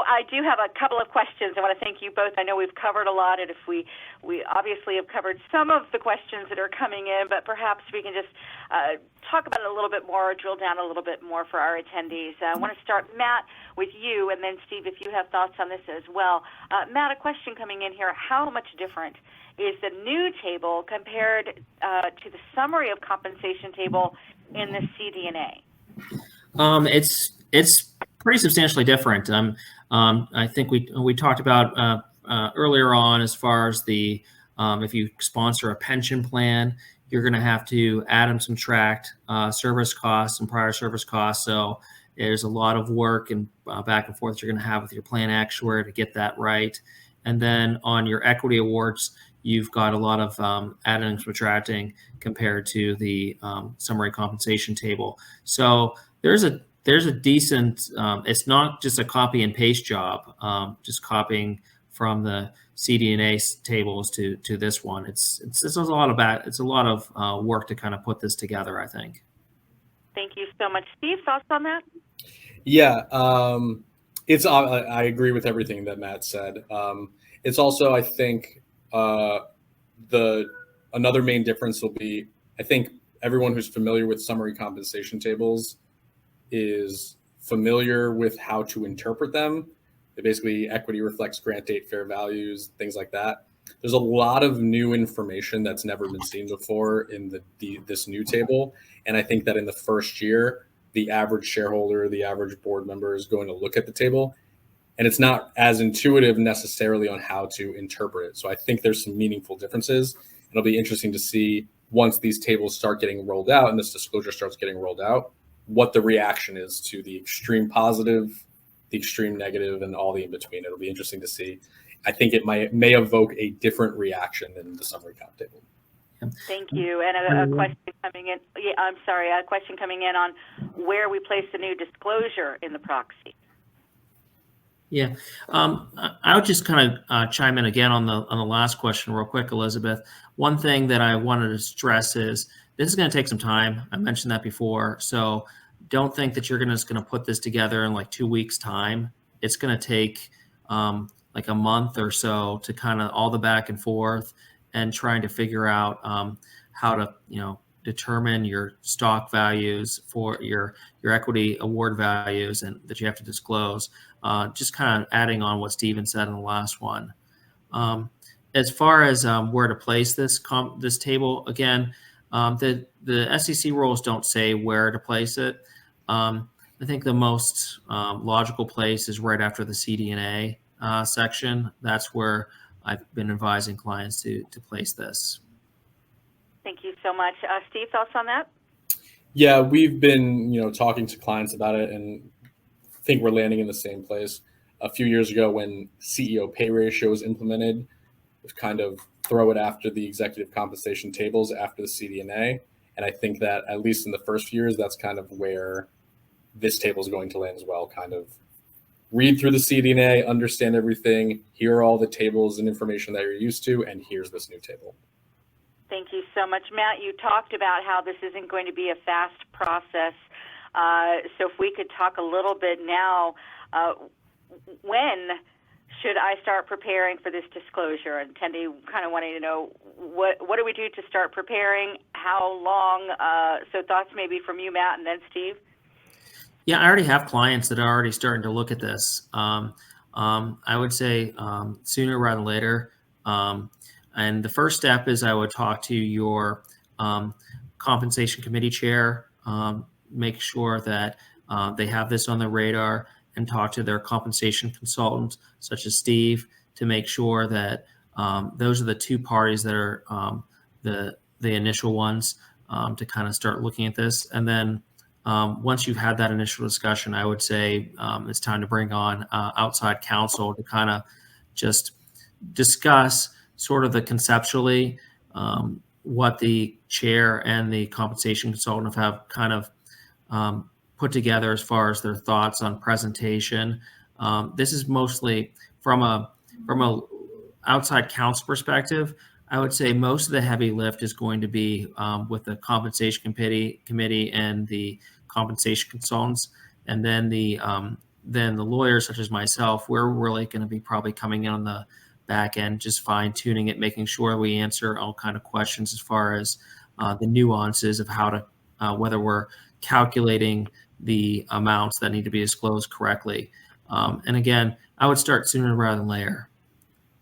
I do have a couple of questions. I want to thank you both. I know we've covered a lot, and if we obviously have covered some of the questions that are coming in, but perhaps we can just talk about it a little bit more, drill down a little bit more for our attendees. I want to start, Matt, with you, and then Steve, if you have thoughts on this as well. Matt, a question coming in here: how much different is the new table compared to the summary of compensation table in the CD&A? It's pretty substantially different. I think we talked about earlier on, as far as the if you sponsor a pension plan, you're going to have to add and subtract service costs and prior service costs. So there's a lot of work and back and forth you're going to have with your plan actuary to get that right. And then on your equity awards, you've got a lot of adding and subtracting compared to the summary compensation table. So there's a decent, it's not just a copy and paste job, just copying from the CD&A tables to this one. It's a lot of work to kind of put this together, I think. Thank you so much. Steve, thoughts on that? Yeah, I agree with everything that Matt said. It's also, I think, another main difference will be, I think everyone who's familiar with summary compensation tables is familiar with how to interpret them. They basically, equity reflects grant date, fair values, things like that. There's a lot of new information that's never been seen before in this new table. And I think that in the first year, the average shareholder, the average board member is going to look at the table, and it's not as intuitive necessarily on how to interpret it. So I think there's some meaningful differences. It'll be interesting to see, once these tables start getting rolled out and this disclosure starts getting rolled out, what the reaction is to the extreme positive, the extreme negative, and all the in-between. It'll be interesting to see. I think it may evoke a different reaction than the summary comp table. Thank you. And a question coming in. Yeah, I'm sorry. A question coming in on where we place the new disclosure in the proxy. Yeah, I would just kind of chime in again on the last question real quick, Elizabeth. One thing that I wanted to stress is this is going to take some time. I mentioned that before, so don't think that you're just going to put this together in like 2 weeks' time. It's going to take like a month or so to kind of all the back and forth and trying to figure out how to determine your stock values for your equity award values and that you have to disclose. Just kind of adding on what Stephen said in the last one. As far as where to place this table, again, the SEC rules don't say where to place it. I think the most logical place is right after the CD&A section. That's where I've been advising clients to place this. Thank you so much. Steve, thoughts on that? Yeah, we've been talking to clients about it, and I think we're landing in the same place. A few years ago, when CEO pay ratio was implemented, it was kind of throw it after the executive compensation tables after the CD&A. And I think that at least in the first few years, that's kind of where this table is going to land as well. Kind of read through the CD&A, understand everything, here are all the tables and information that you're used to, and here's this new table. Thank you so much. Matt, you talked about how this isn't going to be a fast process. So if we could talk a little bit now, when should I start preparing for this disclosure? And Tendi kind of wanting to know, what do we do to start preparing? How long? So thoughts maybe from you, Matt, and then Steve? Yeah, I already have clients that are already starting to look at this. I would say sooner rather than later. And the first step is I would talk to your compensation committee chair, make sure that they have this on their radar, and talk to their compensation consultant, such as Steve, to make sure that those are the two parties that are the initial ones to kind of start looking at this. And then once you've had that initial discussion, I would say it's time to bring on outside counsel to kind of just discuss sort of the conceptually what the chair and the compensation consultant have kind of put together as far as their thoughts on presentation. This is mostly from a outside counsel perspective. I would say most of the heavy lift is going to be with the compensation committee and the compensation consultants, and then the then the lawyers, such as myself, we're really going to be probably coming in on the back end, just fine tuning it, making sure we answer all kind of questions as far as the nuances of how to, whether we're calculating the amounts that need to be disclosed correctly. And again, I would start sooner rather than later.